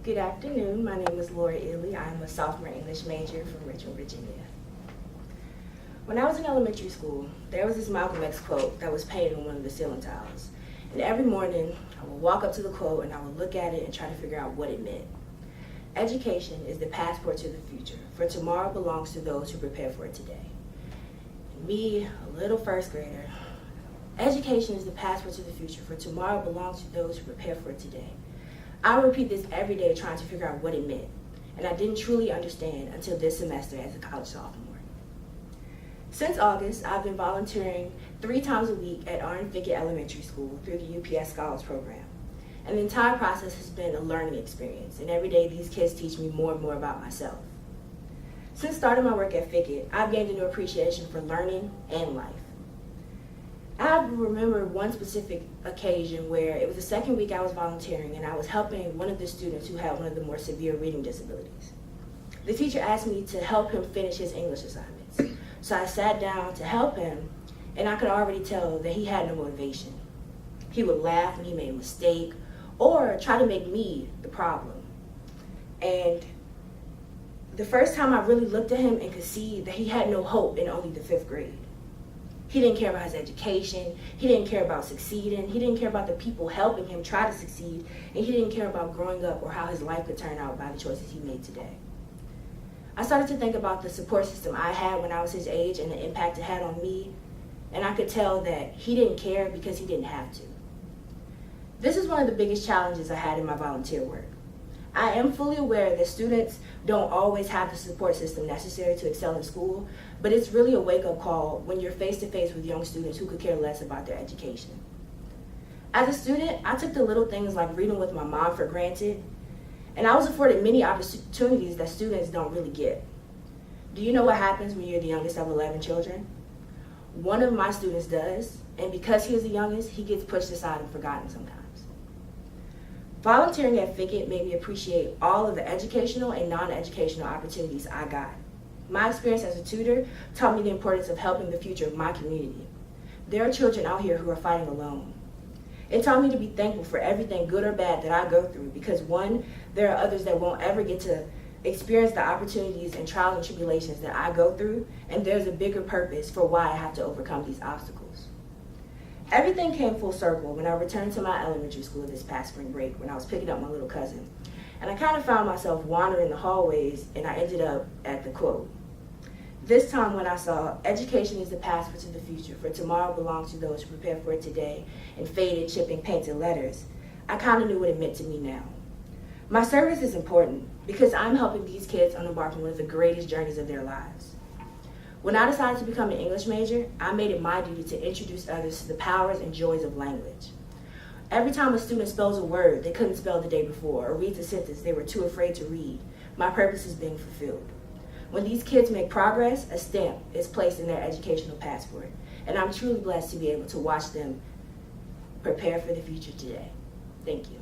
Good afternoon. My name is Eley. I am a sophomore English major from Richmond, Virginia. When I was in elementary school, there was this Malcolm X quote that was painted on one of the ceiling tiles. And every morning, I would walk up to the quote and I would look at it and try to figure out what it meant. Education is the passport to the future, for tomorrow belongs to those who prepare for it today. And me, a little first grader, education is the passport to the future, for tomorrow belongs to those who prepare for it today. I would repeat this every day trying to figure out what it meant, and I didn't truly understand until this semester as a college sophomore. Since August, I've been volunteering 3 times a week at Fickett Elementary School through the UPS Scholars Program. And the entire process has been a learning experience, and every day these kids teach me more and more about myself. Since starting my work at Fickett, I've gained a new appreciation for learning and life. I remember one specific occasion where it was the second week I was volunteering and I was helping one of the students who had one of the more severe reading disabilities. The teacher asked me to help him finish his English assignments. So I sat down to help him, and I could already tell that he had no motivation. He would laugh when he made a mistake or try to make me the problem. And the first time I really looked at him and could see that he had no hope in only the 5th grade. He didn't care about his education, he didn't care about succeeding, he didn't care about the people helping him try to succeed, and he didn't care about growing up or how his life could turn out by the choices he made today. I started to think about the support system I had when I was his age and the impact it had on me, and I could tell that he didn't care because he didn't have to. This is one of the biggest challenges I had in my volunteer work. I am fully aware that students don't always have the support system necessary to excel in school, but it's really a wake-up call when you're face-to-face with young students who could care less about their education. As a student, I took the little things like reading with my mom for granted, and I was afforded many opportunities that students don't really get. Do you know what happens when you're the youngest of 11 children? One of my students does, and because he was the youngest, he gets pushed aside and forgotten sometimes. Volunteering at Fickett made me appreciate all of the educational and non-educational opportunities I got. My experience as a tutor taught me the importance of helping the future of my community. There are children out here who are fighting alone. It taught me to be thankful for everything good or bad that I go through because one, there are others that won't ever get to experience the opportunities and trials and tribulations that I go through, and there's a bigger purpose for why I have to overcome these obstacles. Everything came full circle when I returned to my elementary school this past spring break when I was picking up my little cousin. And I kind of found myself wandering the hallways and I ended up at the quote. This time when I saw, education is the passport to the future, for tomorrow belongs to those who prepare for it today, in faded, chipping, painted letters, I kind of knew what it meant to me now. My service is important because I'm helping these kids embark on one of the greatest journeys of their lives. When I decided to become an English major, I made it my duty to introduce others to the powers and joys of language. Every time a student spells a word they couldn't spell the day before or reads a sentence they were too afraid to read, my purpose is being fulfilled. When these kids make progress, a stamp is placed in their educational passport, and I'm truly blessed to be able to watch them prepare for the future today. Thank you.